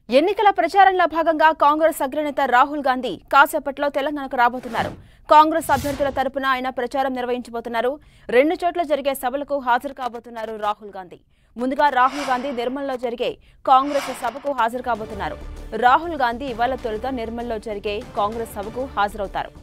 ఎన్నికల ప్రచారంలో భాగంగా కాంగ్రెస్ అగ్రనేత రాహుల్ గాంధీ కాసేపట్లో తెలంగాణకు రాబోతున్నారు. కాంగ్రెస్ అభ్యర్థుల తరపున ఆయన ప్రచారం నిర్వహించబోతున్నారు. 2 చోట్ల జరిగే సభలకు హాజరు కాబోతున్నారు రాహుల్ గాంధీ. ముందుగా రాహుల్ గాంధీ నిర్మల్లో జరిగే కాంగ్రెస్ సభకు హాజరు కాబోతున్నారు. రాహుల్ గాంధీ ఇవాళ తొలుత నిర్మల్లో జరిగే కాంగ్రెస్ సభకు హాజరవుతారు.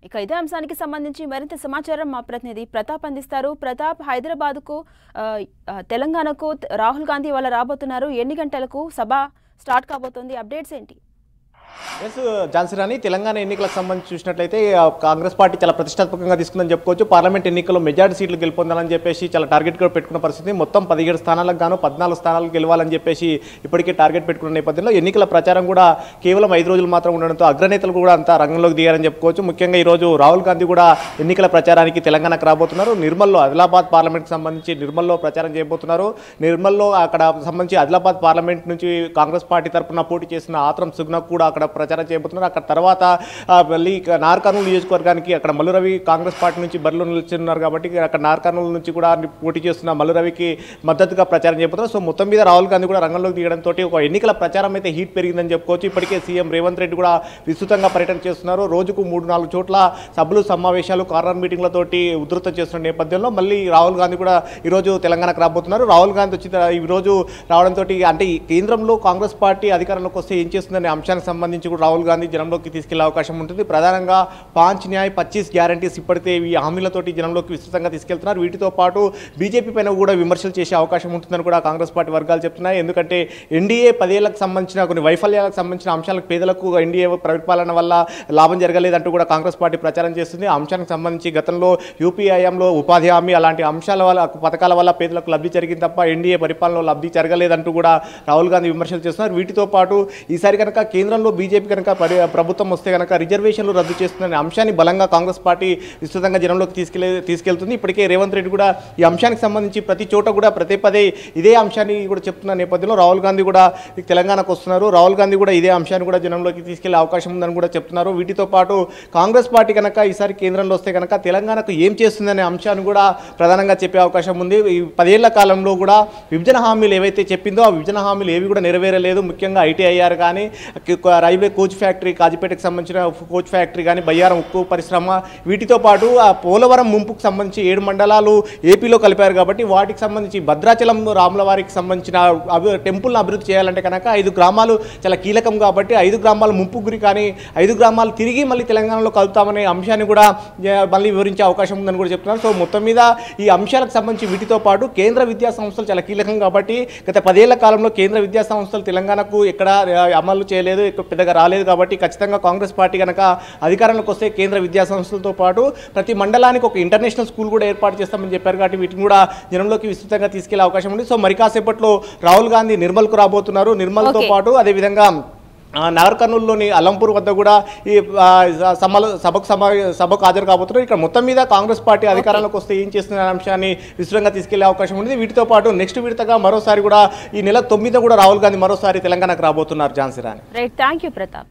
ఇక ఇదే అంశానికి సంబంధించి మరింత సమాచారం మా ప్రతినిధి ప్రతాప్ అందిస్తారు. ప్రతాప్, హైదరాబాద్కు తెలంగాణకు రాహుల్ గాంధీ ఇవాళ రాబోతున్నారు. ఎన్ని గంటలకు సభ స్టార్ట్ కాబోతోంది? అప్డేట్స్ ఏంటి? ఎస్ ఝాన్సీ, తెలంగాణ ఎన్నికలకు సంబంధించి చూసినట్లయితే కాంగ్రెస్ పార్టీ చాలా ప్రతిష్టాత్మకంగా తీసుకుందని చెప్పుకోవచ్చు. పార్లమెంట్ ఎన్నికల్లో మెజారిటీ సీట్లు గెలుపొందాలని చెప్పేసి చాలా టార్గెట్ కూడా పెట్టుకున్న పరిస్థితి. మొత్తం 17 స్థానాలకు గాను 14 స్థానాలు గెలవాలని చెప్పేసి ఇప్పటికే టార్గెట్ పెట్టుకున్న నేపథ్యంలో ఎన్నికల ప్రచారం కూడా కేవలం 5 రోజులు మాత్రం ఉండడంతో అగ్రనేతలు కూడా అంతా రంగంలోకి దిగారని చెప్పుకోవచ్చు. ముఖ్యంగా ఈరోజు రాహుల్ గాంధీ కూడా ఎన్నికల ప్రచారానికి తెలంగాణకు రాబోతున్నారు. నిర్మల్లో ఆదిలాబాద్ పార్లమెంట్కి సంబంధించి నిర్మల్లో ప్రచారం చేయబోతున్నారు. నిర్మల్లో అక్కడ సంబంధించి ఆదిలాబాద్ పార్లమెంట్ నుంచి కాంగ్రెస్ పార్టీ తరఫున పోటీ చేసిన ఆత్రం సుగ్నకు కూడా అక్కడ ప్రచారం చేయబోతున్నారు. అక్కడ తర్వాత మళ్ళీ నార్కర్నూలు నియోజకవర్గానికి అక్కడ మల్లురవి కాంగ్రెస్ పార్టీ నుంచి బరిలో నిలుచున్నారు కాబట్టి అక్కడ నార్కర్నూలు నుంచి కూడా పోటీ చేస్తున్న మల్లురవికి మద్దతుగా ప్రచారం చేయబోతున్నారు. సో మొత్తం మీద రాహుల్ గాంధీ కూడా రంగంలోకి దిగడంతో ఒక ఎన్నికల ప్రచారం అయితే హీట్ పెరిగిందని చెప్పుకోవచ్చు. ఇప్పటికే సీఎం రేవంత్ రెడ్డి కూడా విస్తృతంగా పర్యటన చేస్తున్నారు. రోజుకు 3-4 చోట్ల సభలు, సమావేశాలు, కార్నర్ మీటింగ్లతోటి ఉధృతం చేస్తున్న నేపథ్యంలో మళ్ళీ రాహుల్ గాంధీ కూడా ఈరోజు తెలంగాణకు రాబోతున్నారు. రాహుల్ గాంధీ వచ్చి ఈరోజు రావడంతో అంటే కేంద్రంలో కాంగ్రెస్ పార్టీ అధికారంలోకి వస్తే ఏం చేస్తుందనే అంశానికి సంబంధించి కూడా రాహుల్ గాంధీ జనంలోకి తీసుకెళ్లే అవకాశం ఉంటుంది. ప్రధానంగా 5 న్యాయ్ 25 గ్యారంటీస్ ఇప్పటికే ఈ హామీలతోటి జనంలోకి విస్తృతంగా తీసుకెళ్తున్నారు. వీటితో పాటు బీజేపీ పైన కూడా విమర్శలు చేసే అవకాశం ఉంటుందని కూడా కాంగ్రెస్ పార్టీ వర్గాలు చెప్తున్నాయి. ఎందుకంటే ఎన్డీఏ 10 ఏళ్లకు సంబంధించిన కొన్ని వైఫల్యాలకు సంబంధించిన అంశాలకు పేదలకు ఎన్డీఏ పరిపాలన వల్ల లాభం జరగలేదంటూ కూడా కాంగ్రెస్ పార్టీ ప్రచారం చేస్తుంది. ఆ అంశానికి సంబంధించి గతంలో యూపీ హయాంలో ఉపాధి హామీ అలాంటి అంశాల వల్ల, పథకాల వల్ల పేదలకు లబ్ధి జరిగింది తప్ప ఎన్డీఏ పరిపాలనలో లబ్ధి జరగలేదంటూ కూడా రాహుల్ గాంధీ విమర్శలు చేస్తున్నారు. వీటితో పాటు ఈసారి కనుక కేంద్రంలో బీజేపీ కనుక ప్రభుత్వం వస్తే కనుక రిజర్వేషన్లు రద్దు చేస్తుందనే అంశాన్ని బలంగా కాంగ్రెస్ పార్టీ విస్తృతంగా జనంలోకి తీసుకెళ్తుంది. ఇప్పటికే రేవంత్ రెడ్డి కూడా ఈ అంశానికి సంబంధించి ప్రతి చోట కూడా పదే ఇదే అంశాన్ని కూడా చెప్తున్న నేపథ్యంలో రాహుల్ గాంధీ కూడా తెలంగాణకు వస్తున్నారు. రాహుల్ గాంధీ కూడా ఇదే అంశాన్ని కూడా జనంలోకి తీసుకెళ్లే అవకాశం ఉందని కూడా చెప్తున్నారు. వీటితో పాటు కాంగ్రెస్ పార్టీ కనుక ఈసారి కేంద్రంలో వస్తే కనుక తెలంగాణకు ఏం చేస్తుందనే అంశాన్ని కూడా ప్రధానంగా చెప్పే అవకాశం ఉంది. ఈ 10 ఏళ్ల కాలంలో కూడా విభజన హామీలు ఏవైతే చెప్పిందో ఆ విభజన హామీలు ఏవి కూడా నెరవేరలేదు. ముఖ్యంగా ఐటీఐఆర్ కానీ, రైల్వే కోచ్ ఫ్యాక్టరీ, కాజిపేటకు సంబంధించిన కోచ్ ఫ్యాక్టరీ కానీ, బయ్యారం ఉక్కు పరిశ్రమ, వీటితో పాటు ఆ పోలవరం ముంపుకు సంబంధించి 7 మండలాలు ఏపీలో కలిపారు కాబట్టి వాటికి సంబంధించి భద్రాచలం రాములవారికి సంబంధించిన టెంపుల్ని అభివృద్ధి చేయాలంటే కనుక 5 గ్రామాలు చాలా కీలకం కాబట్టి 5 గ్రామాలు ముంపు గురి కానీ 5 గ్రామాలు తిరిగి మళ్ళీ తెలంగాణలో కలుపుతామనే అంశాన్ని కూడా మళ్ళీ వివరించే అవకాశం ఉందని కూడా చెప్తున్నారు. సో మొత్తం మీద ఈ అంశాలకు సంబంధించి వీటితో పాటు కేంద్ర విద్యా సంస్థలు చాలా కీలకం కాబట్టి గత 10 ఏళ్ల కాలంలో కేంద్ర విద్యా సంస్థలు తెలంగాణకు ఎక్కడ అమలు చేయలేదు, పెద్దగా రాలేదు కాబట్టి ఖచ్చితంగా కాంగ్రెస్ పార్టీ కనుక అధికారంలోకి వస్తే కేంద్ర విద్యా సంస్థలతో పాటు ప్రతి మండలానికి ఒక ఇంటర్నేషనల్ స్కూల్ కూడా ఏర్పాటు చేస్తామని చెప్పారు కాబట్టి వీటిని కూడా జనంలోకి విస్తృతంగా తీసుకెళ్లే అవకాశం ఉంది. సో మరి కాసేపట్లో రాహుల్ గాంధీ నిర్మల్కు రాబోతున్నారు. నిర్మల్తో పాటు అదేవిధంగా నాగర్ కర్నూలులోని అలంపూర్ వద్ద కూడా ఈ సభకు హాజరు కాబోతున్నారు. ఇక్కడ మొత్తం మీద కాంగ్రెస్ పార్టీ అధికారంలోకి వస్తే ఏం చేస్తున్న అంశాన్ని విస్తృతంగా తీసుకెళ్లే అవకాశం ఉంది. వీటితో పాటు నెక్స్ట్ విడతగా మరోసారి కూడా ఈ నెల 9 కూడా రాహుల్ గాంధీ మరోసారి తెలంగాణకు రాబోతున్నారు. ఝాన్సీ రాణి. Right, thank you Pratap.